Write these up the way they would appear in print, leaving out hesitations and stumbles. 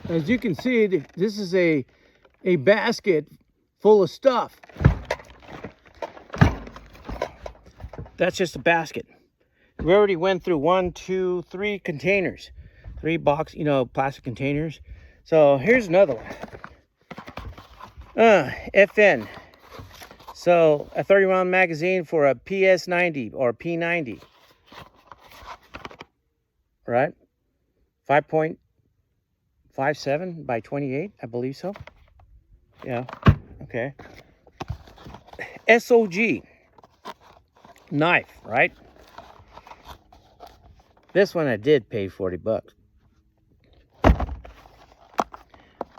As you can see, this is a basket full of stuff. That's just a basket. We already went through 1, 2, 3 containers. 3 box, plastic containers. So here's another one. FN. So a 30-round magazine for a PS90 or P90. Right? 5.57 by 28, I believe so. Yeah. Okay. SOG knife, right? This one I did pay $40.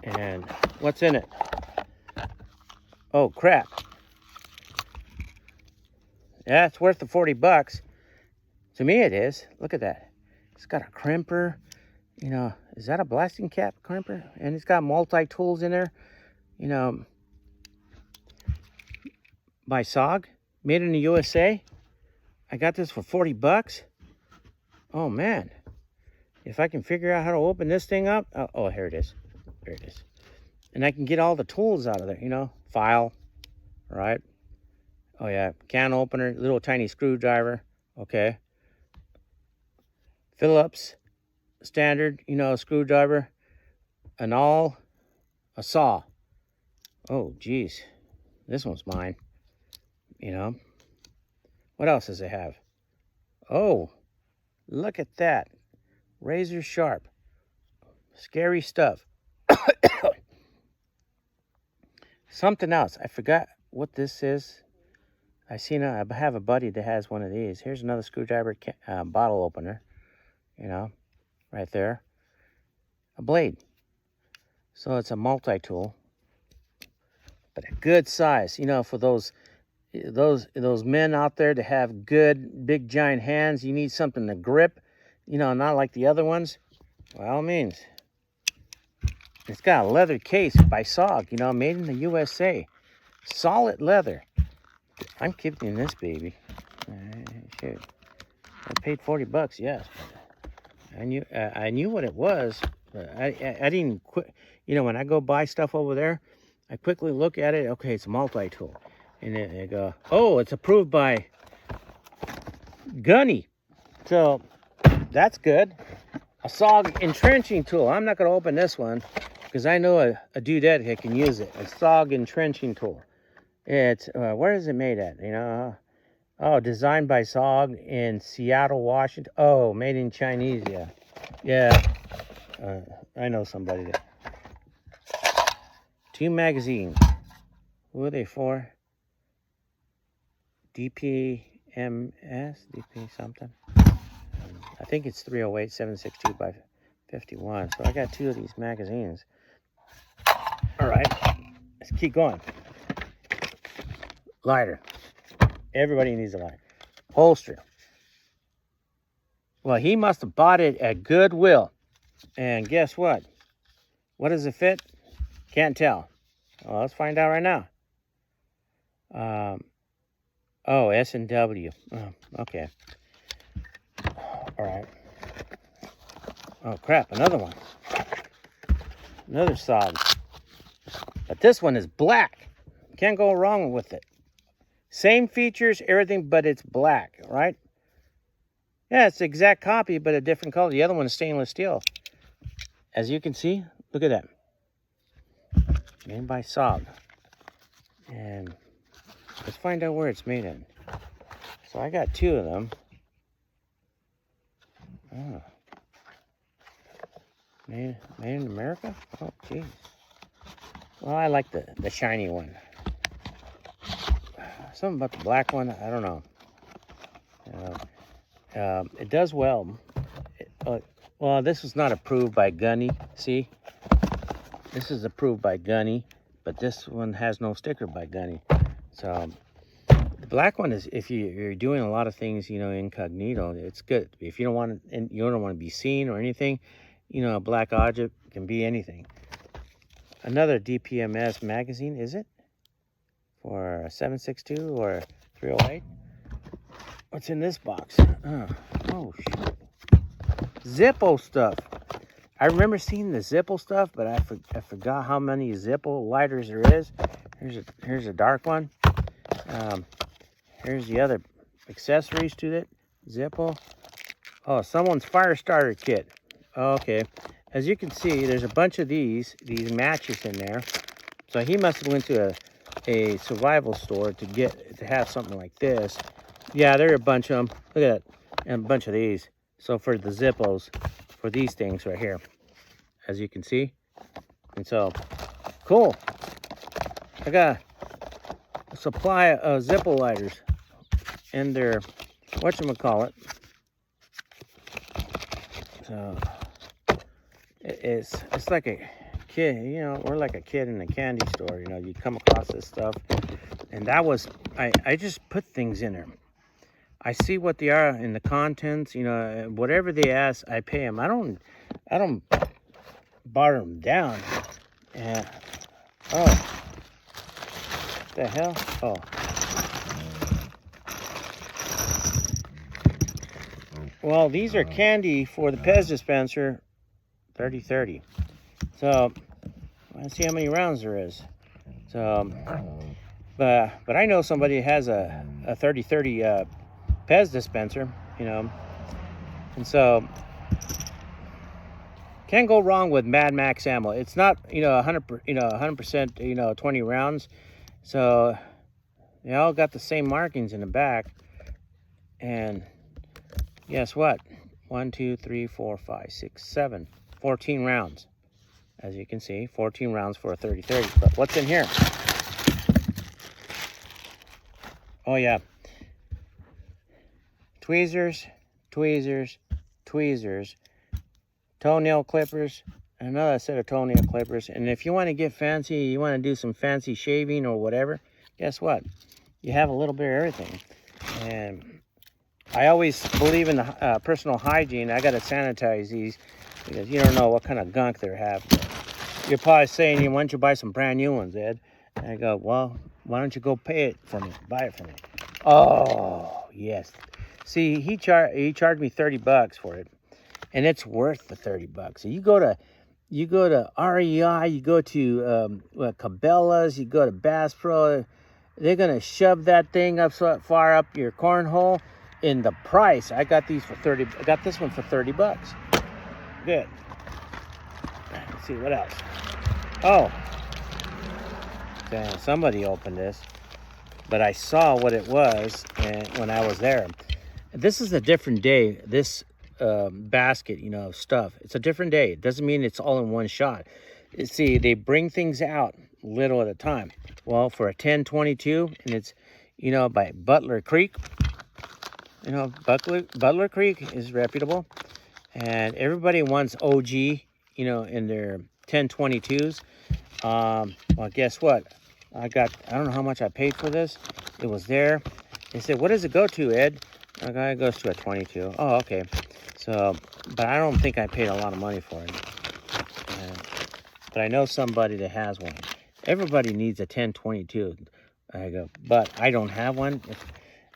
And what's in it? Oh, crap. Yeah, it's worth the $40. To me it is. Look at that. It's got a crimper. Is that a blasting cap crimper? And it's got multi-tools in there. By SOG. Made in the USA. I got this for $40. Oh, man. If I can figure out how to open this thing up. Oh, here it is. Here it is. And I can get all the tools out of there, File. Right? Oh, yeah. Can opener. Little tiny screwdriver. Okay. Phillips. Standard, screwdriver. An awl. A saw. Oh, geez. This one's mine. What else does it have? Oh, look at that. Razor sharp. Scary stuff. Something else. I forgot what this is. I have a buddy that has one of these. Here's another screwdriver bottle opener. Right there. A blade. So it's a multi-tool. But a good size. For those men out there that have good, big, giant hands, you need something to grip, not like the other ones. By all means. It's got a leather case by SOG, made in the USA. Solid leather. I'm keeping this baby. Shoot. I paid $40, yes. I knew what it was. But I didn't quit. When I go buy stuff over there, I quickly look at it. Okay, it's a multi-tool. And then I go, oh, it's approved by Gunny. So that's good. A SOG entrenching tool. I'm not going to open this one because I know a dudette that can use it. A SOG entrenching tool. It's, where is it made at? Oh, designed by SOG in Seattle, Washington. Oh, made in Chinese, yeah. Yeah, I know somebody that. 2 magazines. Who are they for? DPMS? DP something? I think it's 308 762 by 51. So I got 2 of these magazines. All right, let's keep going. Lighter. Everybody needs a lighter. Holster. Well, he must have bought it at Goodwill. And guess what? What does it fit? Can't tell. Well, let's find out right now. Oh, S&W. Oh, okay. All right. Oh, crap. Another one. Another SOG. But this one is black. Can't go wrong with it. Same features, everything, but it's black, right? Yeah, it's the exact copy, but a different color. The other one is stainless steel. As you can see, look at that. Made by SOG. And let's find out where it's made in. So I got 2 of them. Oh. Made in America? Oh, geez. Well, I like the shiny one. Something about the black one, I don't know. It does well. Well, this is not approved by Gunny. See? This is approved by Gunny, but this one has no sticker by Gunny. So the black one is, if you're doing a lot of things, incognito, it's good. If you don't want to be seen or anything, a black object can be anything. Another DPMS magazine, is it? For 762 or 308? What's in this box? Oh, shoot. Zippo stuff. I remember seeing the Zippo stuff, but I forgot how many Zippo lighters there is. Here's a dark one. Here's the other accessories to it. Zippo. Oh, someone's fire starter kit. Okay. As you can see, there's a bunch of these matches in there. So he must have went to a survival store to have something like this. Yeah, there are a bunch of them. Look at that. And a bunch of these. So for the Zippos, for these things right here, as you can see. And so, cool. I got a supply of Zippo lighters. And they're, whatchamacallit. So, it's like a kid, you know, we're like a kid in a candy store, you know, you come across this stuff. And that was, I just put things in there. I see what they are in the contents, you know, whatever they ask, I pay them. I don't bar them down. And, oh, what the hell? Oh. Well, these are candy for the Pez dispenser, 30-30. So, let's see how many rounds there is. So, but I know somebody who has a 30-30 Pez dispenser, you know, and so can't go wrong with Mad Max ammo. It's not, you know, 100%, you know, 20 rounds. So they all got the same markings in the back. And guess what? 1, 2, 3, 4, 5, 6, 7, 14 rounds. As you can see, 14 rounds for a 30-30. But what's in here? Oh yeah. Tweezers, toenail clippers, another set of toenail clippers. And if you want to get fancy, you want to do some fancy shaving or whatever, guess what? You have a little bit of everything. And I always believe in the personal hygiene. I got to sanitize these because you don't know what kind of gunk they're having. You're probably saying, why don't you buy some brand new ones, Ed? And I go, well, why don't you go buy it for me? Oh, yes. See, he charged me $30 for it, and it's worth the $30. So you go to REI, you go to Cabela's, you go to Bass Pro, they're gonna shove that thing up so far up your cornhole. In the price, I got these for 30. I got this one for $30. Good. Let's see what else. Oh, damn! Somebody opened this, but I saw what it was, and when I was there. This is a different day, this basket, you know, of stuff. It's a different day. It doesn't mean it's all in one shot. You see, they bring things out little at a time. Well, for a 1022, and it's, you know, by Butler Creek. You know, Butler Creek is reputable. And everybody wants OG, you know, in their 1022s. Well, guess what? I don't know how much I paid for this. It was there. They said, what does it go to, Ed? Okay, it goes to a 22. Oh, okay. So, but I don't think I paid a lot of money for it. But I know somebody that has one. Everybody needs a 1022. I go, but I don't have one.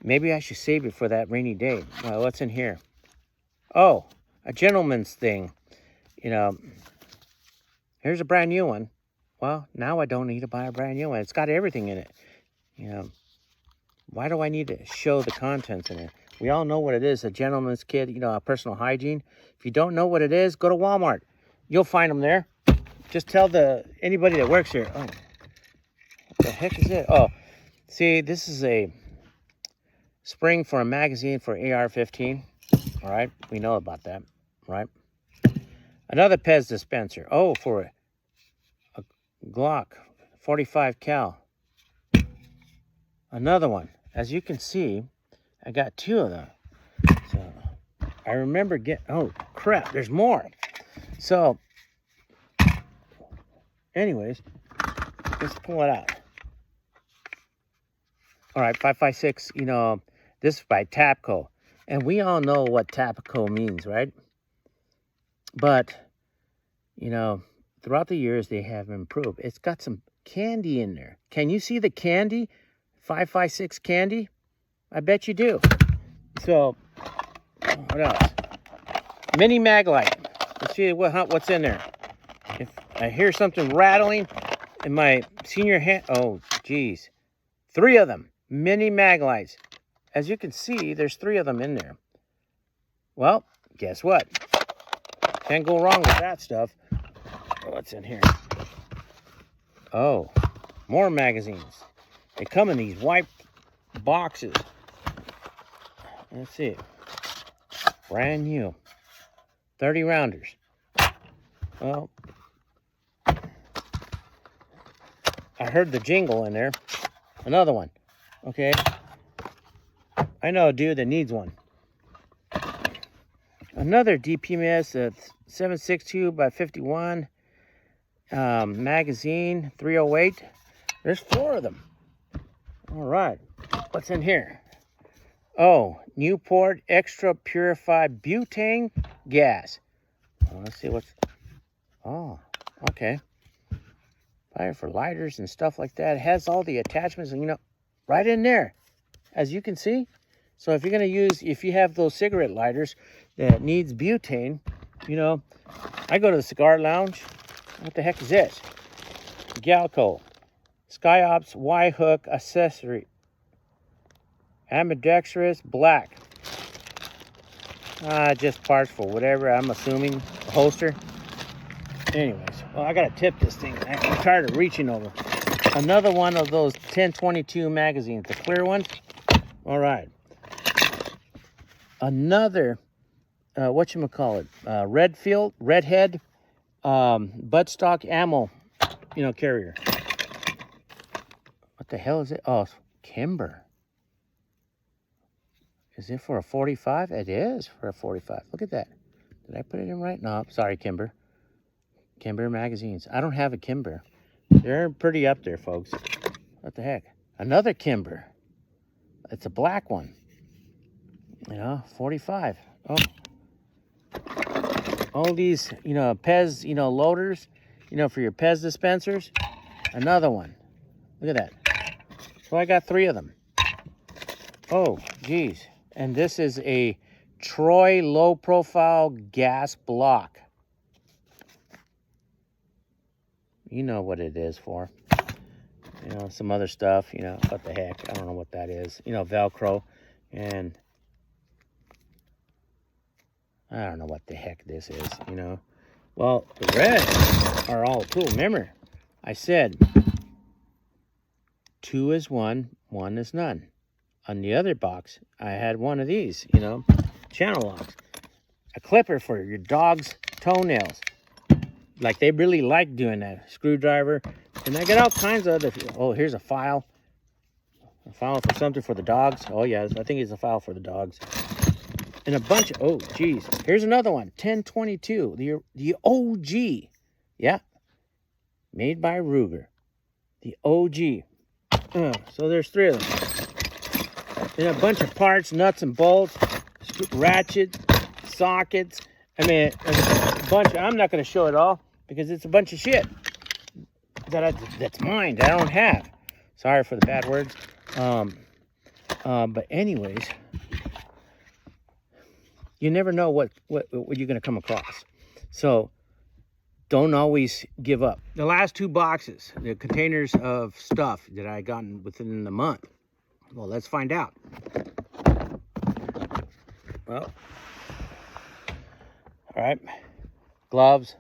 Maybe I should save it for that rainy day. What's in here? Oh, a gentleman's thing. You know, here's a brand new one. Well, now I don't need to buy a brand new one. It's got everything in it. You know, why do I need to show the contents in it? We all know what it is, a gentleman's kit, you know, a personal hygiene. If you don't know what it is, go to Walmart. You'll find them there. Just tell anybody that works here. Oh, what the heck is it? Oh, see, this is a spring for a magazine for AR-15. All right, we know about that, right? Another Pez dispenser. Oh, for a Glock 45 cal. Another one. As you can see, I got 2 of them. So I remember oh crap, there's more. So anyways, let's pull it out. All right, 5.56, you know, this is by Tapco. And we all know what Tapco means, right? But, you know, throughout the years, they have improved. It's got some candy in there. Can you see the candy? 5.56 candy? I bet you do. So, what else? Mini Maglite. Let's see what's in there. If I hear something rattling in my senior hand, oh, geez. 3 of them, mini Maglites. As you can see, there's 3 of them in there. Well, guess what? Can't go wrong with that stuff. What's in here? Oh, more magazines. They come in these white boxes. Let's see. Brand new. 30 rounders. Well, I heard the jingle in there. Another one. Okay. I know a dude that needs one. Another DPMS 762 by 51 magazine 308. There's 4 of them. All right. What's in here? Oh, Newport Extra Purified Butane Gas. Let's see what's... Oh, okay. Fire for lighters and stuff like that. It has all the attachments, and right in there, as you can see. So if you're going to use, if you have those cigarette lighters that needs butane, I go to the cigar lounge. What the heck is this? Galco Skyops Y-Hook accessory. Ambidextrous black. Just parts for whatever, I'm assuming. A holster. Anyways, well, I gotta tip this thing. I'm tired of reaching over. Another one of those 1022 magazines, the clear one. All right. Another, whatchamacallit, Redhead, buttstock ammo, carrier. What the hell is it? Oh, Kimber. Is it for a 45? It is for a 45. Look at that. Did I put it in right? No, sorry, Kimber. Kimber magazines. I don't have a Kimber. They're pretty up there, folks. What the heck? Another Kimber. It's a black one. 45. Oh. All these, Pez, loaders, for your Pez dispensers. Another one. Look at that. So I got 3 of them. Oh, geez. And this is a Troy low profile gas block. You know what it is for. Some other stuff, what the heck. I don't know what that is. Velcro. And I don't know what the heck this is, Well, the reds are all cool. Remember, I said 2 is 1, 1 is none. On the other box, I had one of these, channel locks. A clipper for your dog's toenails. Like, they really like doing that. Screwdriver. And I got all kinds of other... Oh, here's a file. A file for something for the dogs. Oh, yeah, I think it's a file for the dogs. And a bunch of... Oh, geez. Here's another one. 1022. The OG. Yeah. Made by Ruger. The OG. So there's 3 of them. And a bunch of parts, nuts and bolts, ratchets, sockets. I mean, a bunch. I'm not going to show it all because it's a bunch of shit that's mine that I don't have. Sorry for the bad words. But anyways, you never know what you're going to come across. So don't always give up. The last 2 boxes, the containers of stuff that I gotten within the month. Well, let's find out. Well, all right. Gloves.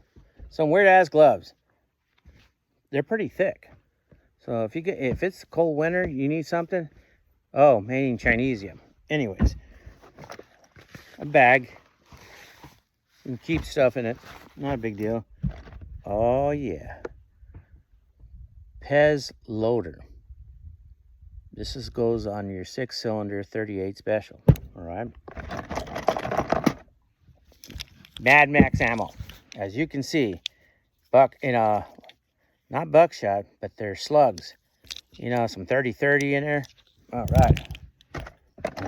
Some weird ass gloves. They're pretty thick. So if it's cold winter, you need something. Oh, made in Chinesium. Anyways, a bag. You can keep stuff in it. Not a big deal. Oh yeah. Pez loader. This goes on your 6-cylinder 38 special. All right. Mad Max ammo. As you can see, not buckshot, but they're slugs. Some 30-30 in there. All right.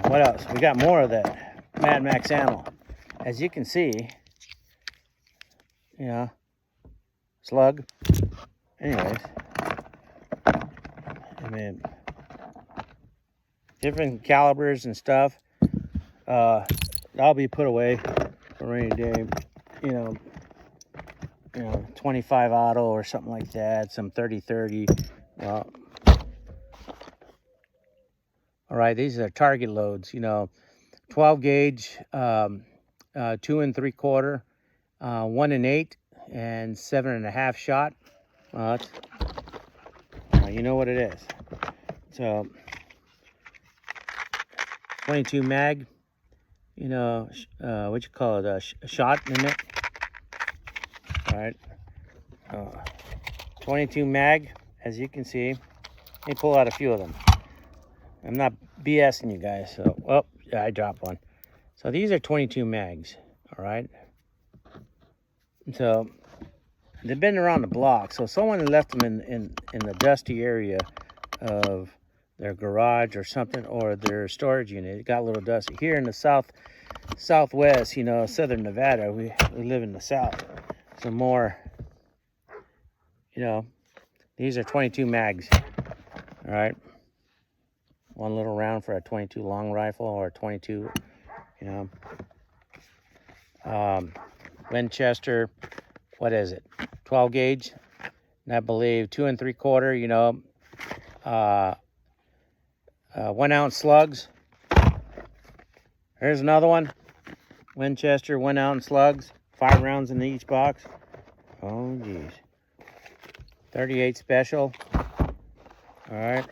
What else? We got more of that Mad Max ammo. As you can see, slug. Anyways, I mean, different calibers and stuff. That'll be put away for a rainy day. you know, 25 auto or something like that, some 30-30. Well, all right, these are target loads, you know, 12 gauge, 2 3/4, 1 8, and 7.5 shot. You know what it is. So 22 mag, you know, what you call it, a shot limit. All right, 22 mag, as you can see. Let me pull out a few of them. I'm not BSing you guys, so, oh, yeah, I dropped one. So these are 22 mags, all right? So they've been around the block, so someone left them in the dusty area of their garage or something, or their storage unit. It got a little dusty. Here in the southwest, you know, southern Nevada, we live in the south. So more, you know, these are 22 mags, all right? One little round for a 22 long rifle, or a 22, you know. Winchester, what is it? 12 gauge, and I believe 2 3/4, you know, 1 ounce slugs. Here's another one. Winchester 1 ounce slugs, 5 rounds in each box. Oh, geez. 38 special. All right.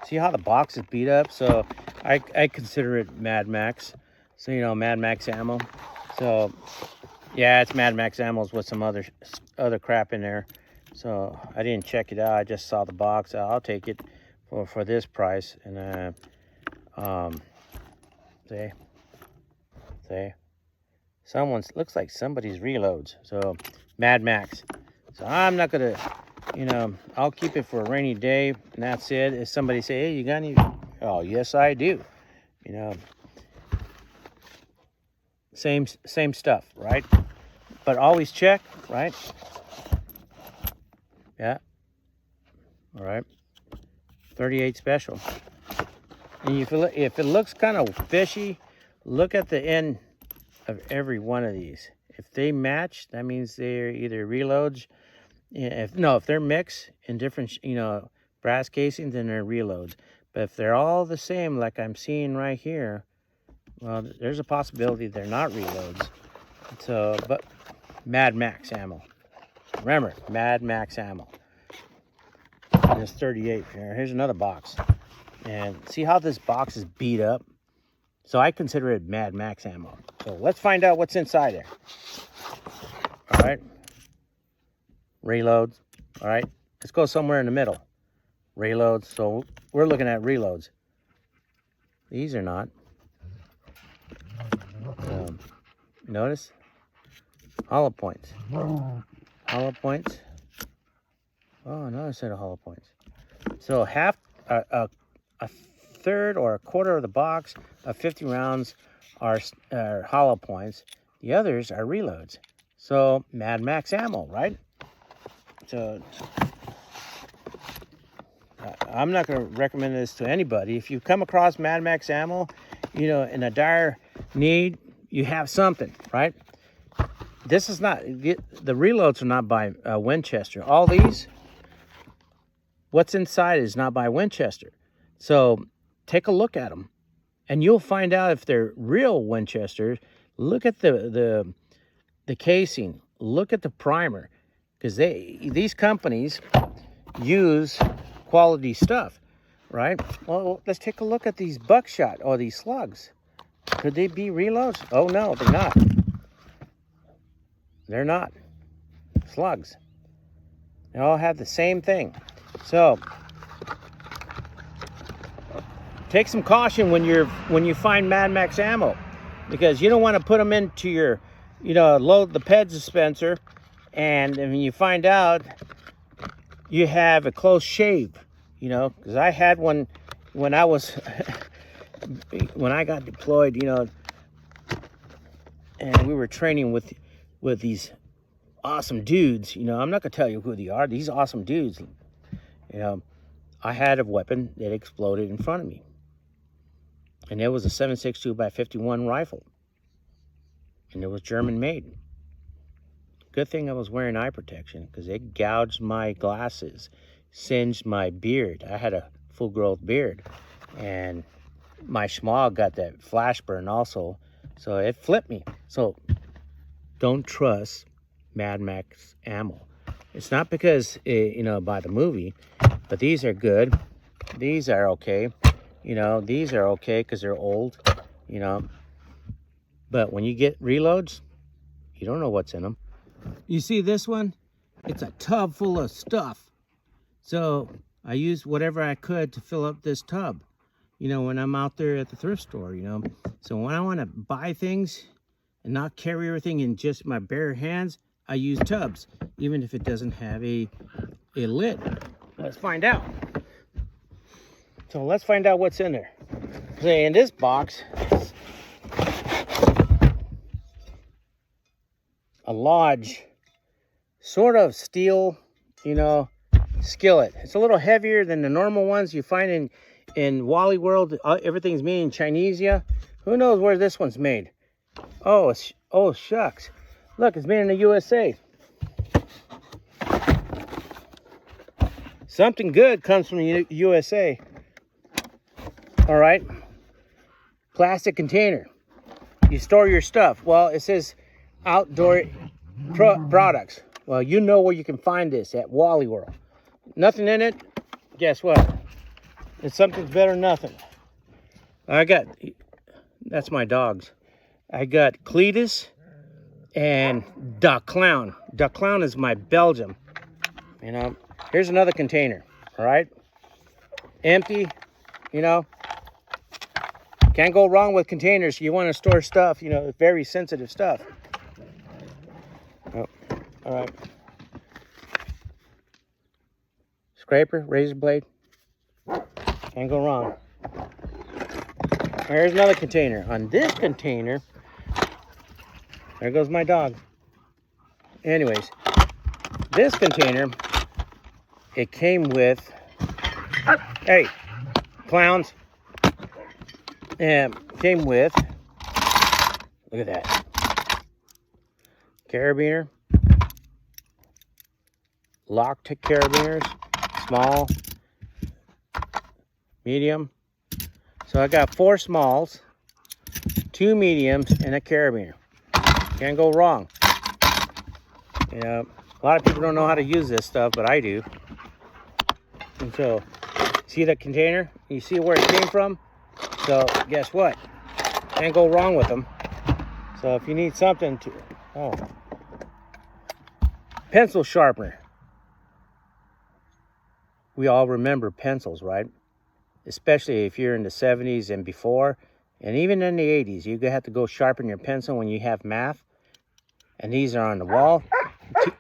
See how the box is beat up? So I consider it Mad Max. So, you know, Mad Max ammo. So, yeah, it's Mad Max ammos with some other crap in there. So I didn't check it out. I just saw the box. I'll take it for this price. And see, looks like somebody's reloads. So Mad Max. So I'm not gonna, you know, I'll keep it for a rainy day, and that's it. If somebody say, hey, you got any? Oh, yes, I do. You know, same stuff, right? But always check, right? Yeah. All right. 38 special. And if it looks kind of fishy, look at the end of every one of these. If they match, that means they're either reloads. If they're mixed in different, you know, brass casings, then they're reloads. But if they're all the same, like I'm seeing right here, well, there's a possibility they're not reloads. So, but Mad Max ammo. Remember, Mad Max ammo. There's 38 here. Here's another box. And see how this box is beat up? So I consider it Mad Max ammo. So let's find out what's inside there. All right. Reloads. All right. Let's go somewhere in the middle. Reloads. So we're looking at reloads. These are not. Notice? Hollow points. Hollow points. Oh, another set of hollow points. So half, a third or a quarter of the box of 50 rounds are hollow points. The others are reloads. So Mad Max ammo, right? So I'm not going to recommend this to anybody. If you come across Mad Max ammo, you know, in a dire need, you have something, right? This is not, the reloads are not by Winchester. All these, what's inside is not by Winchester. So take a look at them, and you'll find out if they're real Winchesters. Look at the casing. Look at the primer, because these companies use quality stuff, right? Well, let's take a look at these buckshot or these slugs. Could they be reloads? Oh no, they're not. They're not slugs. They all have the same thing. So take some caution when you find Mad Max ammo, because you don't want to put them into your, you know, load the PED dispenser, and when you find out you have a close shave, you know, because I had one when I was when I got deployed, you know, and we were training with these awesome dudes. You know, I'm not gonna tell you who they are. These awesome dudes. You know, I had a weapon that exploded in front of me, and it was a 7.62 by 51 rifle, and it was German made. Good thing I was wearing eye protection because it gouged my glasses, singed my beard. I had a full growth beard, and my schmog got that flash burn also, so it flipped me. So don't trust Mad Max ammo. It's not because you know, by the movie, but these are good. These are okay. You know, these are okay because they're old, you know. But when you get reloads, you don't know what's in them. You see this one? It's a tub full of stuff. So I used whatever I could to fill up this tub, you know, when I'm out there at the thrift store, you know. So when I want to buy things and not carry everything in just my bare hands, I use tubs, even if it doesn't have a lid. Let's find out. So let's find out what's in there. Say in this box, a Lodge sort of steel, you know, skillet. It's a little heavier than the normal ones you find in Wally World. Everything's made in Chinesia. Who knows where this one's made? Oh, oh shucks. Look, it's made in the USA. Something good comes from the USA. All right. Plastic container. You store your stuff. Well, it says outdoor products. Well, you know where you can find this at Wally World. Nothing in it. Guess what? It's something's better than nothing. That's my dogs. I got Cletus and Duck Clown. Duck Clown is my Belgium. You know, here's another container. All right. Empty, you know. Can't go wrong with containers. You want to store stuff, you know, very sensitive stuff. Oh, all right. Scraper, razor blade. Can't go wrong. Here's another container. On this container, there goes my dog. Anyways, this container, it came with, hey, clowns. And came with, look at that, carabiner, Loctite carabiners, small, medium. So I got 4 smalls, 2 mediums, and a carabiner. Can't go wrong. You know, a lot of people don't know how to use this stuff, but I do. And so, see that container? You see where it came from? So guess what? Can't go wrong with them. So if you need something to, pencil sharpener. We all remember pencils, right? Especially if you're in the 70s and before, and even in the 80s, you have to go sharpen your pencil when you have math. And these are on the wall,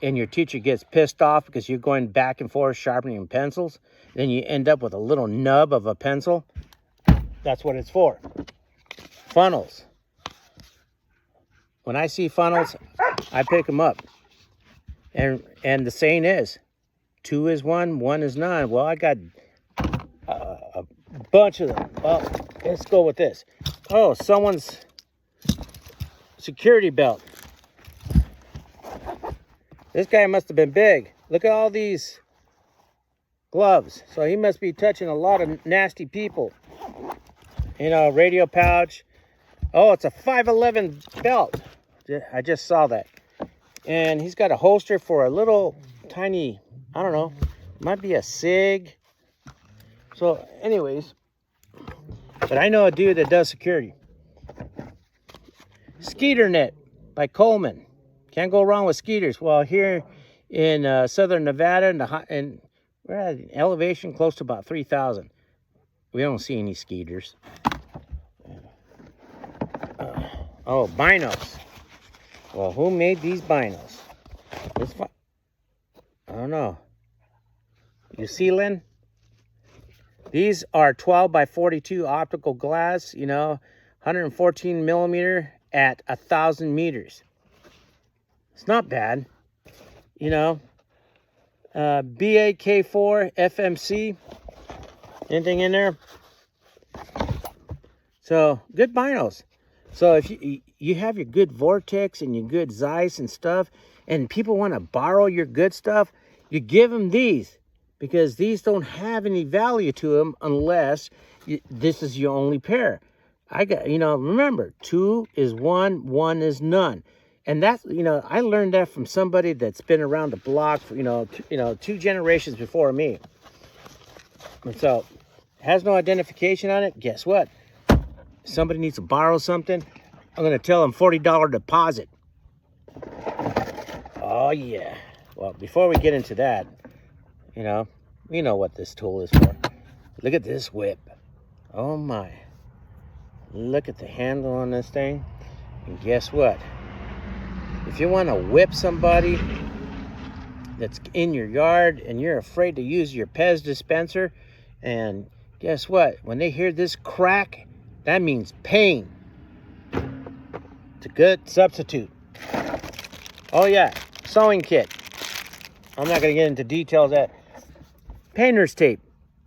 and your teacher gets pissed off because you're going back and forth sharpening pencils. Then you end up with a little nub of a pencil. That's what it's for. Funnels. When I see funnels, I pick them up. And the saying is, 2 is 1, 1 is none. Well, I got a bunch of them. Well, let's go with this. Oh, someone's security belt. This guy must have been big. Look at all these gloves. So he must be touching a lot of nasty people. You know, radio pouch. Oh, it's a 511 belt. I just saw that. And he's got a holster for a little tiny, I don't know, might be a SIG. So anyways, but I know a dude that does security. Skeeter net by Coleman. Can't go wrong with skeeters. Well, here in southern Nevada, and we're at an elevation close to about 3,000. We don't see any skeeters. Oh, binos. Well, who made these binos? I don't know. You see, Lynn? These are 12 by 42 optical glass, you know, 114 millimeter at 1,000 meters. It's not bad, you know. BAK4 FMC. Anything in there? So, good binos. So if you have your good Vortex and your good Zeiss and stuff, and people want to borrow your good stuff, you give them these, because these don't have any value to them unless this is your only pair. I got, remember, 2 is 1, 1 is none. And that's, I learned that from somebody that's been around the block for, 2 generations before me. And so, has no identification on it. Guess what? Somebody needs to borrow something, I'm going to tell them $40 deposit. Oh, yeah. Well, before we get into that, we know what this tool is for. Look at this whip. Oh, my. Look at the handle on this thing. And guess what? If you want to whip somebody that's in your yard and you're afraid to use your Pez dispenser, and guess what? When they hear this crack, that means pain. It's a good substitute. Oh, yeah. Sewing kit. I'm not going to get into details of that. Painter's tape.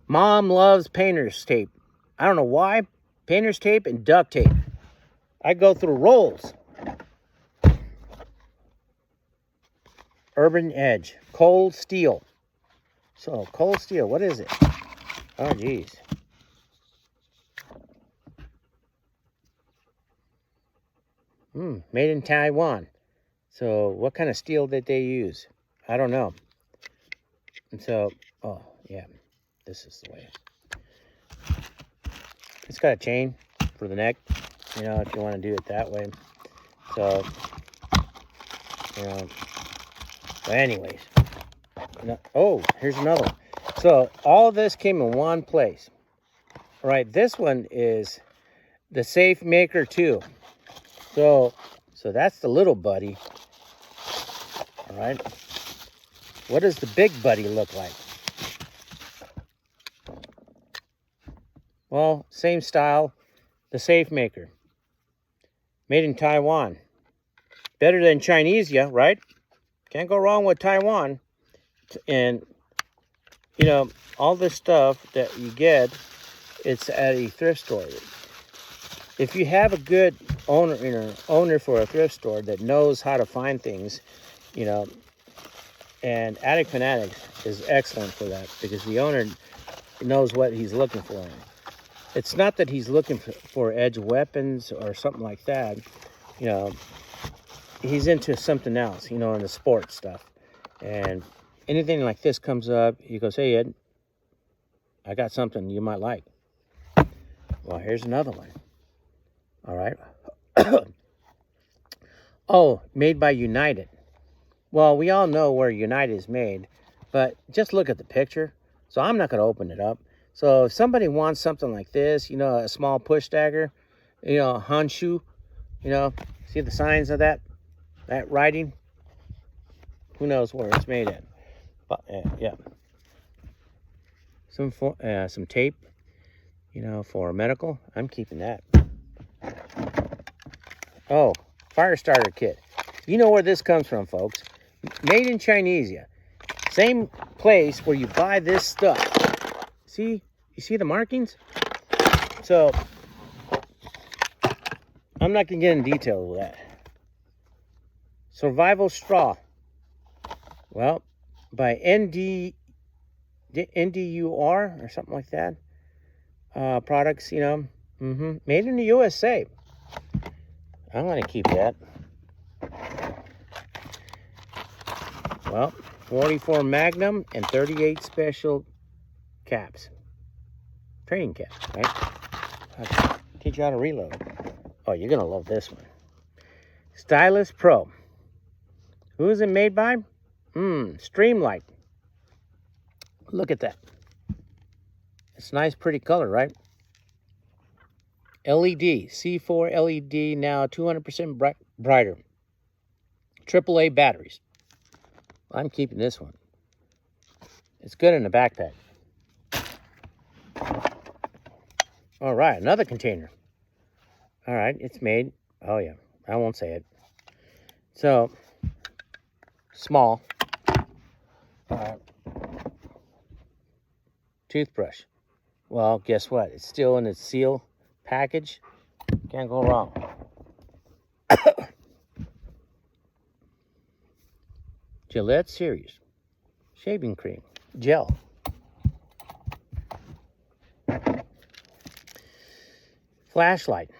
Mom loves painter's tape. I don't know why. Painter's tape and duct tape. I go through rolls. Urban Edge. Cold steel. So, cold steel. What is it? Oh, geez. Made in Taiwan. So, what kind of steel did they use? I don't know. And so, oh, yeah. This is the way. It's got a chain for the neck, if you want to do it that way. So, but anyways. Oh, here's another one. So, all of this came in one place. All right, this one is the Safe Maker 2. So that's the little buddy. All right. What does the big buddy look like? Well, same style, the Safe Maker. Made in Taiwan. Better than Chinesia, right? Can't go wrong with Taiwan. And, all this stuff that you get, it's at a thrift store. If you have a good owner for a thrift store that knows how to find things, and Attic Fanatics is excellent for that, because the owner knows what he's looking for. It's not that he's looking for edge weapons or something like that. He's into something else, in the sports stuff. And anything like this comes up, he goes, "Hey, Ed, I got something you might like." Well, here's another one. All right. Oh, made by United. Well, we all know where United is made, but just look at the picture. So I'm not going to open it up. So if somebody wants something like this, a small push dagger, Hanshu, see the signs of that writing? Who knows where it's made at? But, yeah. Some tape, for medical. I'm keeping that. Oh, fire starter kit. You know where this comes from, folks. Made in Chinesia. Same place where you buy this stuff. See? You see the markings? So, I'm not going to get in detail with that. Survival straw. Well, by NDUR or something like that. Products, made in the USA. I'm going to keep that. Well, 44 Magnum and 38 special caps. Training caps, right? I'll teach you how to reload. Oh, you're going to love this one. Stylus Pro. Who is it made by? Streamlight. Look at that. It's nice, pretty color, right? LED. C4 LED, now 200% brighter. AAA batteries. I'm keeping this one. It's good in a backpack. All right, another container. All right, it's made. Oh, yeah, I won't say it. So, small. Toothbrush. Well, guess what? It's still in its seal package. Can't go wrong. Gillette Series shaving cream gel. Flashlight,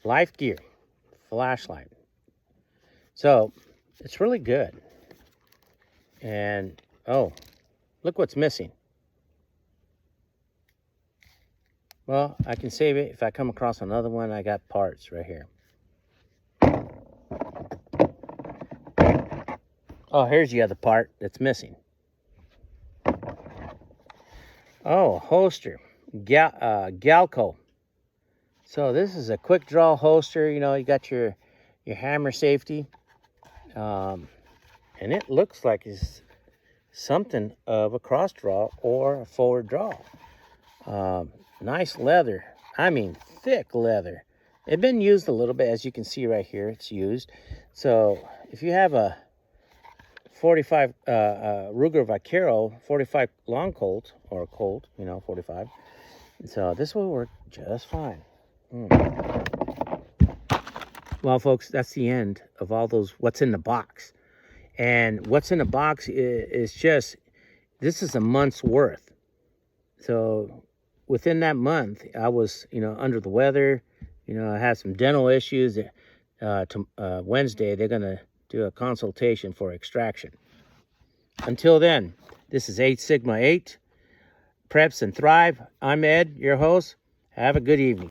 Life Gear flashlight. So it's really good. And oh, look what's missing. Well, I can save it if I come across another one. I got parts right here. Oh, here's the other part that's missing. Oh, holster, Galco. So this is a quick draw holster. You know, you got your hammer safety, and it looks like it's something of a cross draw or a forward draw. Nice leather. I mean, thick leather. It's been used a little bit, as you can see right here. It's used. So if you have a 45 Ruger Vaquero 45 long Colt, or Colt, you know, 45. So this will work just fine. Well, folks, that's the end of all those what's in the box. And what's in the box is just, this is a month's worth. So within that month, I was, you know, under the weather. You know, I had some dental issues. Wednesday, they're going to do a consultation for extraction. Until then, this is 8 Sigma 8. Preps and Thrive. I'm Ed, your host. Have a good evening.